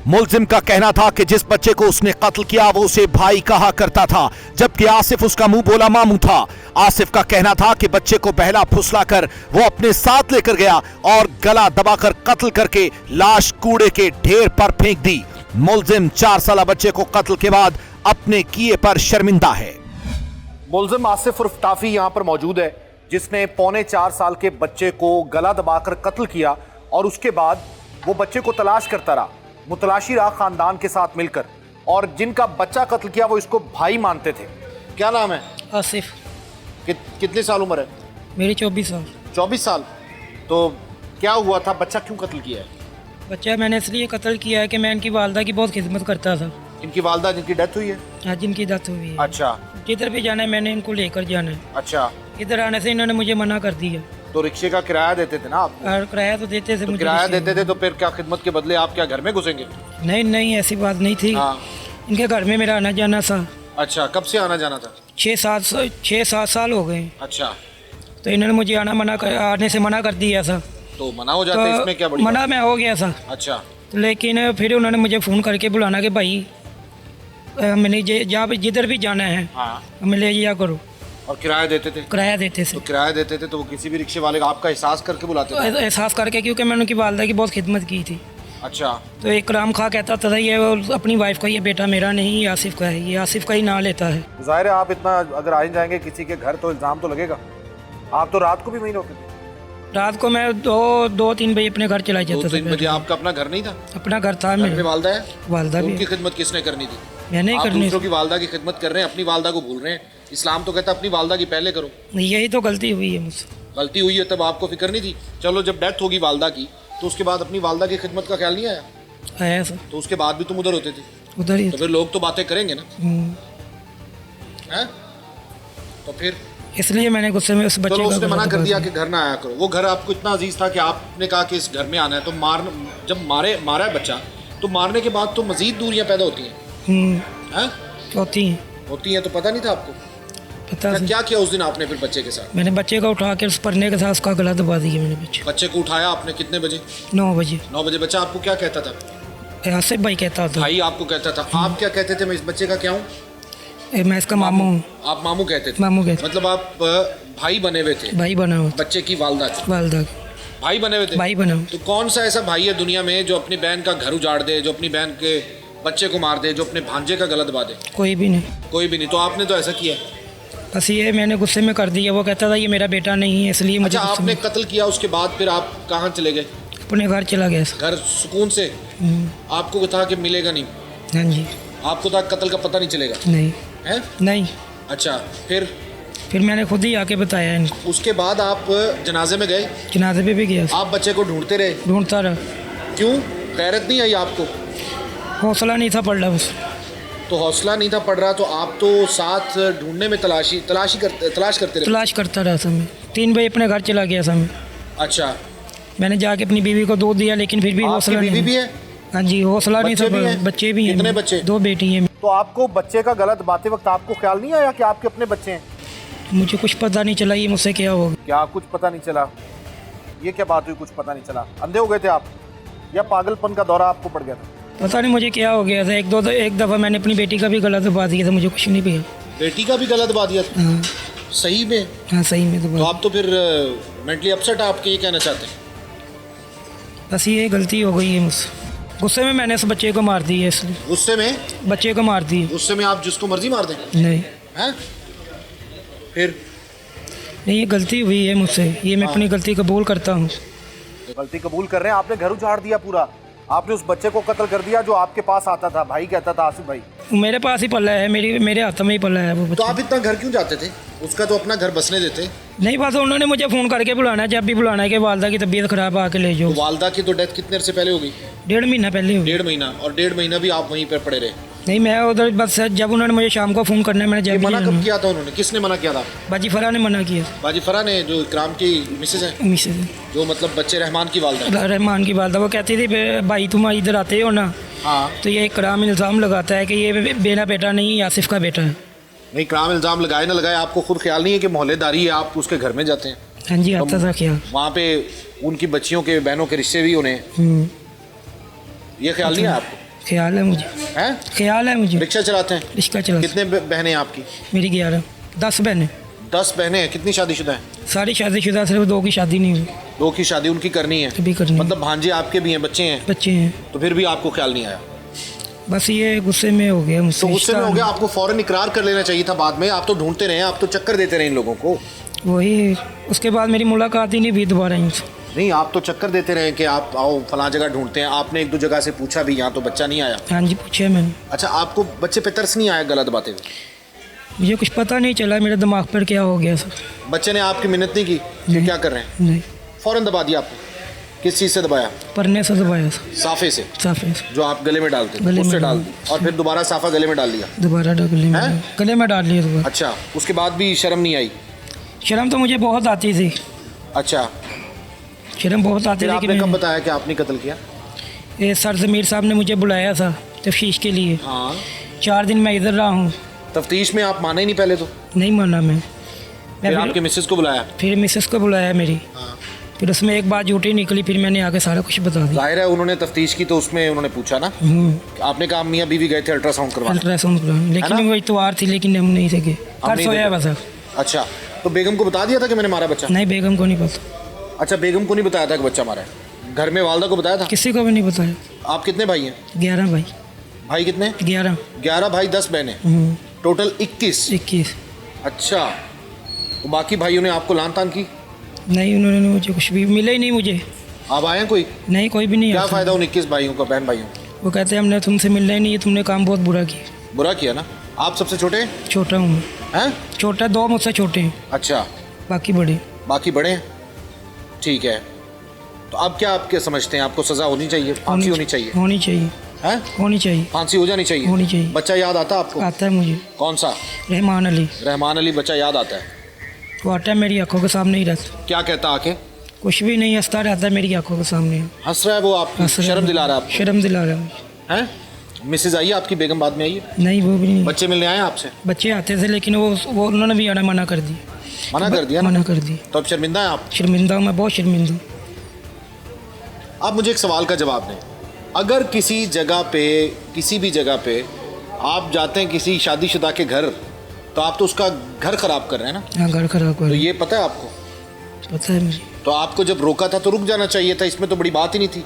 मुलजिम का कहना था कि जिस बच्चे को उसने कत्ल किया वो उसे भाई कहा करता था, जबकि आसिफ उसका मुंह बोला मामू था। आसिफ का कहना था कि बच्चे को बहला फुसलाकर वो अपने साथ लेकर गया और गला दबाकर कत्ल करके लाश कूड़े के ढेर पर फेंक दी। मुलजिम 4 साल बच्चे को कत्ल के बाद अपने किए पर शर्मिंदा है। मुलजिम आसिफ उर्फ टाफी यहाँ पर मौजूद है, जिसने 4.25 साल के बच्चे को गला दबाकर कत्ल किया और उसके बाद वो बच्चे को तलाश करता रहा, मुतलाशी रहा खानदान के साथ मिलकर, और जिनका बच्चा कत्ल किया वो इसको भाई मानते थे। क्या नाम है? आसिफ। कितने साल उम्र है? मेरी 24 साल। 24 साल। तो क्या हुआ था? बच्चा क्यों कत्ल किया है? बच्चा मैंने इसलिए कत्ल किया है कि मैं इनकी वालदा की बहुत खिदमत करता था। इनकी वालदा जिनकी डेथ हुई है? हाँ, जिनकी डेथ हुई है। अच्छा। जिधर भी जाना है मैंने इनको लेकर जाना है। अच्छा। इधर आने से इन्होंने मुझे मना कर दिया। तो रिक्शे का किराया देते थे ना आप? और किराया तो देते थे। तो मुझे किराया देते थे तो फिर क्या खिदमत के बदले आप क्या घर में घुसेंगे? नहीं नहीं, ऐसी बात नहीं थी। हाँ। इनके घर में मेरा आना जाना था। अच्छा, कब से आना जाना था? 6-7 साल हो गए। अच्छा। तो इन्होंने मुझे आने से मना कर दिया था। तो मना हो जाते, इसमें क्या बड़ी मना मैं हो गया था। अच्छा। लेकिन फिर उन्होंने मुझे फ़ोन करके बुलाना कि भाई मैंने जहाँ भी जिधर भी जाना है हाँ। हमें ले जाया करो। और किराया देते थे? किराया देते थे। तो किराया देते थे तो वो किसी भी रिक्शे वाले का आपका एहसास करके बुलाते थे? एहसास करके, क्योंकि मैंने उनकी वालदा की बहुत खिदमत की थी। अच्छा। तो एक इकराम खां कहता था ये अपनी वाइफ का, ये बेटा मेरा नहीं, ये आसिफ का है, ये आसिफ का ही नाम लेता है। जाहिर है आप इतना अगर आए जाएंगे किसी के घर तो इल्ज़ाम तो लगेगा। आप तो रात को भी वहीं होते थे? रात को मैं 2-3 बजे अपने घर चला जाता था। 2-3 बजे आपका अपना घर नहीं था? अपना घर था घर पे मेरा। वालदा है? वालदा भी। उनकी खिदमत किसने करनी थी? मैंने ही आप करनी। दूसरों की वालदा की खिदमत कर रहे हैं, अपनी वालदा को भूल रहे हैं। इस्लाम तो कहता है अपनी वालदा की पहले करो। यही तो गलती हुई है मुझसे। गलती हुई है तब आपको फिक्र नहीं थी? चलो जब डेथ होगी वालदा की तो उसके बाद अपनी वालदा की खिदमत का ख्याल नहीं आया? आया सर। तो उसके बाद भी तुम उधर होते थे? उधर ही। तो फिर लोग तो बातें करेंगे ना। हैं? तो फिर इसलिए मैंने गुस्से में उस बच्चे चलो का उसने मना गला कर दबा दिया कि घर ना आया करो। वो घर आपको इतना अजीज था कि आपने कहा कि इस घर में आना है, तो जब मारा है बच्चा तो मारने के बाद तो मजीद दूरियां पैदा होती हैं। हैं? होती हैं तो पता नहीं था आपको? पता क्या किया उस दिन आपने फिर बच्चे के साथ? मैंने बच्चे को उठा के उस परने के साथ उसका गला दबा दिया मैंने। बच्चे को उठाया आपने कितने बजे? 9 बजे। 9 बजे। बच्चा आपको क्या कहता था? आसिफ भाई कहता था। भाई आपको कहता था। आप क्या कहते थे? मैं इस बच्चे का क्या हूँ? मैं इसका मामू हूँ। आप मामू कहते थे? मामू कहते। मतलब आप भाई बने हुए थे? भाई बना हुआ। बच्चे की वालदा थी? वालदा। भाई बने हुए थे? भाई बना हुआ। तो कौन सा ऐसा भाई है दुनिया में जो अपनी बहन का घर उजाड़ दे, जो अपनी बहन के बच्चे को मार दे, जो अपने भांजे का गला दबा दे? कोई भी नहीं। कोई भी नहीं। तो आपने तो ऐसा किया? बस ये मैंने गुस्से में कर दिया। वो कहता था ये मेरा बेटा नहीं है, इसलिए मुझे। अच्छा, आपने कत्ल किया उसके बाद फिर आप कहाँ चले गए? अपने घर चला गया। घर सुकून से? आपको था कि मिलेगा नहीं? हाँ जी। आपको था कत्ल का पता नहीं चलेगा? नहीं है? नहीं। अच्छा, फिर मैंने खुद ही आके बताया इनको। उसके बाद आप जनाजे में गए? जनाजे पे भी गया। आप बच्चे को ढूंढते रहे? ढूंढता रहा। क्यों? गैरत नहीं आई आपको? हौसला नहीं था पड़ रहा बस। तो हौसला नहीं था पड़ रहा तो आप तो साथ ढूंढने में तलाश करते रहे? तलाश करता रहा था मैं। 3 बजे अपने घर चला गया था मैं। अच्छा। मैंने जाके अपनी बीवी को दूध दिया, लेकिन फिर भी हौसला नहीं। बीवी भी है? हाँ जी, हौसला नहीं था। बच्चे भी हैं। कितने बच्चे? 2 बेटी हैं। तो आपको बच्चे का गला दबाते वक्त आपको ख्याल नहीं आया कि आपके अपने बच्चे हैं? मुझे कुछ पता नहीं चला ये मुझसे क्या हो गया। क्या कुछ पता नहीं चला? ये क्या बात हुई कुछ पता नहीं चला? अंधे हो गए थे आप या पागलपन का दौरा आपको पड़ गया था? पता नहीं मुझे क्या हो गया था। एक दफ़ा मैंने अपनी बेटी का भी गला दबा दिया था, मुझे कुछ नहीं पिया। बेटी का भी गला दबा दिया था? हाँ। सही में? हाँ सही में दबा। तो आप तो फिर मेंटली अपसेट आपके, ये कहना चाहते हैं? बस ये गलती हो गई है मुझसे। गुस्से में मैंने इस बच्चे को मार दिया, इसलिए। गुस्से में? बच्चे को मार दिया। गुस्से में आप जिसको मर्जी मार दें? नहीं। हैं? फिर? नहीं, ये गलती हुई है मुझसे, ये मैं अपनी गलती कबूल करता हूँ। गलती कबूल कर रहे हैं? आपने घर उजाड़ दिया पूरा, आपने उस बच्चे को कत्ल कर दिया जो आपके पास आता था, भाई कहता था आसिफ भाई। मेरे पास ही पला है, मेरे हाथ में ही पला है वो तो बच्चा। आप इतना घर क्यों जाते थे? उसका तो अपना घर बसने देते। नहीं, बस उन्होंने मुझे फ़ोन करके बुलाना है, जब भी बुलाना है कि वालदा की तबीयत ख़राब आके ले जाओ। तो वालदा की तो डेथ कितने अर्से पहले हो गई? 1.5 महीना पहले हो गई। 1.5 महीना। और 1.5 महीना भी आप वहीं पर पड़े रहे? नहीं, मैं उधर बस जब उन्होंने मुझे शाम को फ़ोन करना है, मैंने जब मना कब किया था उन्होंने? किसने मना किया था? बाजी फरा ने मना किया। बाजी फरा ने, जो इकराम की मिसेज है? मिसेज, जो मतलब बच्चे रहमान की वालदा? रहमान की वालदा। वो कहती थी भाई तुम इधर आते हो ना, हाँ, तो ये इकराम इल्ज़ाम लगाता है कि ये मेरा बेटा नहीं, आसिफ का बेटा है। नहीं, इकराम इल्ज़ाम लगाए ना लगाए, आपको खुद ख्याल नहीं है कि मोहल्लेदारी है, आप उसके घर में जाते हैं? हाँ जी, आता था क्या। वहाँ पे उनकी बच्चियों के, बहनों के रिश्ते भी उन्हें, ये ख्याल नहीं है आपको? ख्याल है मुझे, हैं? ख्याल है मुझे। रिक्शा चलाते हैं? रिक्शा चला। कितने बहनें हैं आपकी? मेरी 11, 10 बहनें। 10 बहनें हैं। कितनी शादीशुदा हैं? सारी शादीशुदा, सिर्फ 2 की शादी नहीं हुई। 2 की शादी उनकी करनी है? अभी करनी है। मतलब भांजे आपके भी हैं, बच्चे हैं? बच्चे हैं। तो फिर भी आपको ख्याल नहीं आया? बस ये गुस्से में हो गया मुझसे। तो गुस्से में हो गया, आपको फौरन इकरार कर लेना चाहिए था बाद में। आप तो ढूंढते रहे, आप तो चक्कर देते रहे इन लोगों को। वही, उसके बाद मेरी मुलाकात ही नहीं हुई दोबारा इनसे। नहीं, आप तो चक्कर देते रहे कि आप आओ फलां जगह ढूंढते हैं। आपने 1-2 जगह से पूछा भी, यहाँ तो बच्चा नहीं आया? हाँ जी, पूछा मैंने। अच्छा, आपको बच्चे पे तरस नहीं आया गलत बातें? मुझे कुछ पता नहीं चला मेरे दिमाग पर क्या हो गया सर। बच्चे ने आपकी मिन्नत नहीं की कि नहीं। क्या कर रहे हैं? नहीं, फौरन दबा दिया आपने? किस चीज़ से दबाया? पढ़ने से दबाया सर, साफे से? साफे से। जो आप गले में डालते थे, गले में उससे डाल डाल- दी और फिर दोबारा साफा गले में डाल दिया? दोबारा गले में, हैं? गले में डाल लिया दोबारा। अच्छा, उसके बाद भी शर्म नहीं आई? शर्म तो मुझे बहुत आती थी, अच्छा, शर्म बहुत आती फिर थी। आपने लेकिन कब बताया कि आपने कत्ल किया? ये सर ज़मीर साहब ने मुझे बुलाया था तफ्तीश के लिए। हाँ, 4 दिन मैं इधर रहा हूँ। तफ्तीश में आप माने ही नहीं पहले तो? नहीं माना मैं फिर आपके मिसेस को बुलाया? फिर मिसेस को बुलाया मेरी। हाँ। फिर उसमें एक बात झूठी निकली, फिर मैंने आके सारा कुछ बता दिया। जाहिर है उन्होंने तफ्तीश की तो उसमें उन्होंने पूछा ना। आपने कहा मियाँ बीवी गए थे अल्ट्रासाउंड करवाने? अल्ट्रासाउंड करवाने, है लेकिन ना? वो इतवार थी, लेकिन हम नहीं थे गए। हम नहीं सोया थे। बस। अच्छा, तो बेगम को बता दिया था कि मैंने मारा बच्चा? नहीं, बेगम को नहीं पता। अच्छा, बेगम को नहीं बताया था कि बच्चा मारा है? घर में वालदा को बताया था? किसी को भी नहीं बताया। आप कितने भाई हैं? 11 भाई। भाई कितने? 11। 11 भाई, 10 बहनें, टोटल 21। 21। अच्छा, तो बाकी भाइयों ने आपको लान तान की? नहीं, उन्होंने मुझे कुछ भी मिला ही नहीं मुझे। आप आए हैं कोई? नहीं, कोई भी नहीं क्या आया। फ़ायदा उन 21 भाइयों का, बहन भाइयों? वो कहते हैं हमने तुमसे मिलना ही नहीं है, तुमने काम बहुत बुरा किया। बुरा किया ना? आप सबसे छोटे छोटा हूँ मैं। हैं? छोटा, 2 मुझसे छोटे हैं, अच्छा, बाकी बड़े। बाकी बड़े हैं? ठीक है, तो अब क्या आपके समझते हैं? आपको सज़ा होनी चाहिए, फांसी होनी चाहिए? होनी चाहिए। हैं? होनी चाहिए। फांसी हो जानी चाहिए? होनी चाहिए। बच्चा याद आता है आपको? आता है मुझे। कौन सा? रहमान अली। रहमान अली बच्चा याद आता है? वो आता है, मेरी आंखों के सामने ही रहता। क्या कहता आके? कुछ भी नहीं, हंसता रहता है मेरी आंखों के सामने। हंस रहा है वो? आप हंस रहा है। शर्म दिला रहा है आपको? शर्म दिला रहा है मुझे। हैं? मिसेज आई है आपकी, बेगम बाद में आई है? नहीं, वो भी नहीं। बच्चे मिलने आए हैं आपसे? बच्चे आते थे, लेकिन वो उन्होंने भी आना मना कर दिया। मना कर दिया ना? मना कर दिया। तो अब शर्मिंदा हैं आप? शर्मिंदा हूँ मैं, बहुत शर्मिंदा हूँ। आप मुझे एक सवाल का जवाब दें। अगर किसी जगह पे, किसी भी जगह पे आप जाते हैं किसी शादीशुदा के घर, तो आप तो उसका घर खराब कर रहे हैं ना? हाँ, घर खराब कर। तो ये पता है आपको? पता है मुझे। तो आपको जब रोका था तो रुक जाना चाहिए था, इसमें तो बड़ी बात ही नहीं थी।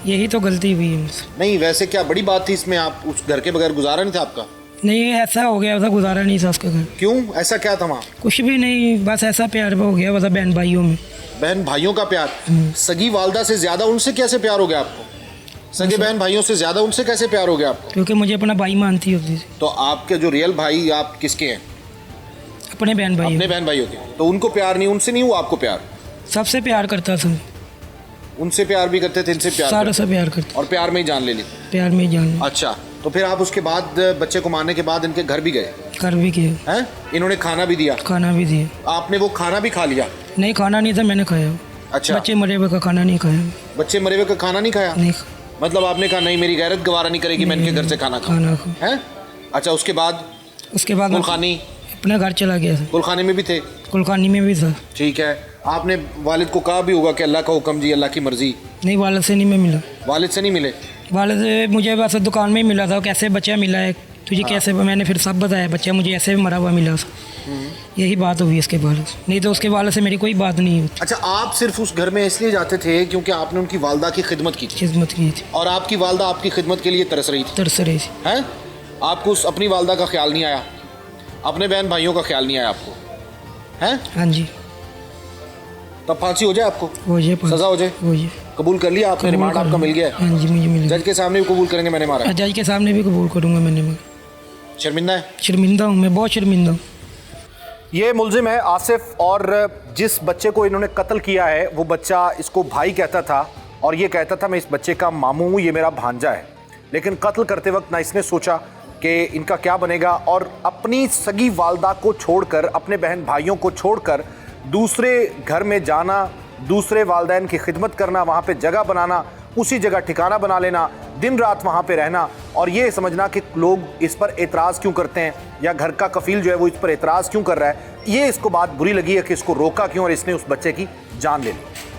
यही तो गलती हुई है मुझसे। नहीं, वैसे क्या बड़ी बात थी इसमें? आप उस घर के बगैर गुजारा नहीं था आपका? नहीं, ऐसा हो गया था, गुजारा नहीं था उसका घर। क्यों? ऐसा क्या था वहाँ? कुछ भी नहीं, बस ऐसा प्यार हो गया था बहन भाइयों में। बहन भाइयों का प्यार? सगी वालदा से ज्यादा उनसे कैसे प्यार हो गया आपको? सगे बहन भाइयों से ज्यादा उनसे कैसे प्यार हो गया आपको? क्योंकि मुझे अपना भाई मानती होती थी। तो आपके जो रियल भाई, आप किसके हैं? अपने बहन भाई। अपने बहन भाइयों के। तो उनको प्यार नहीं, उनसे नहीं हुआ आपको प्यार? सबसे प्यार करता था। उनसे प्यार भी करते थे, इनसे प्यार सारों करते से प्यार करता। थे, और प्यार में ही जान ले ली? प्यार में ही जान। अच्छा, तो फिर आप उसके बाद बच्चे को मारने के बाद इनके घर भी गए कर भी किया। हैं? इन्होंने खाना भी दिया? खाना भी दिया। आपने वो खाना भी खा लिया? नहीं, खाना नहीं था, मैंने खाया। अच्छा, बच्चे मरे हुए का खाना नहीं खाया। बच्चे मरे हुए का खाना नहीं खाया? नहीं, मतलब आपने कहा नहीं, मेरी गैरत गवारा नहीं करेगी, मैं इनके घर से खाना खाऊं, खाना खा। हैं? अच्छा, उसके बाद उसके बाद मैं कुलखानी? अपने घर चला गया था। कुलखानी में भी थे? कुलकानी में भी था। ठीक है, आपने वालिद को कहा भी होगा कि अल्लाह का हुक्म जी, अल्लाह की मर्जी? नहीं, वालिद से नहीं मैं मिला। वालिद से नहीं मिले? वालिद से मुझे बस दुकान में ही मिला था। कैसे बच्चा मिला है तुझे? कैसे? मैंने फिर सब बताया, बच्चा मुझे ऐसे मरा हुआ मिला था। यही बात हुई इसके वालिद से, नहीं तो उसके वालिद से मेरी कोई बात नहीं होती। अच्छा, आप सिर्फ उस घर में इसलिए जाते थे क्योंकि आपने उनकी वालदा की खिदमत की थी, खिदमत की थी, और आपकी वालदा आपकी खिदमत के लिए तरस रही थी, तरस रही थी। हैं? आपको उस अपनी वालदा का ख्याल नहीं आया? अपने बहन भाइयों का ख्याल नहीं आया आपको? हैं? हाँ जी। तब फांसी हो जाए आपको? हो जाए, सजा हो जाए? हो जाए। कबूल कर लिया आपने? रिमांड आपका मिल गया है? हाँ जी, मुझे मिल गया। जज के सामने भी कबूल करेंगे मैंने मारा है? जज के सामने भी कबूल करूँगा मैंने। शर्मिंदा है? शर्मिंदा हूँ मैं, बहुत शर्मिंदा हूँ। ये मुलजिम है आसिफ, और जिस बच्चे को इन्होंने कत्ल किया है वो बच्चा इसको भाई कहता था, और ये कहता था मैं इस बच्चे का मामू हूँ, ये मेरा भांजा है। लेकिन कत्ल करते वक्त ना इसने सोचा कि इनका क्या बनेगा, और अपनी सगी वालदा को छोड़कर, अपने बहन भाइयों को छोड़कर दूसरे घर में जाना, दूसरे वालदैन की खिदमत करना, वहाँ पे जगह बनाना, उसी जगह ठिकाना बना लेना, दिन रात वहाँ पे रहना, और ये समझना कि लोग इस पर एतराज़ क्यों करते हैं, या घर का कफील जो है वो इस पर एतराज़ क्यों कर रहा है। ये इसको बात बुरी लगी है कि इसको रोका क्यों, और इसने उस बच्चे की जान ले ली।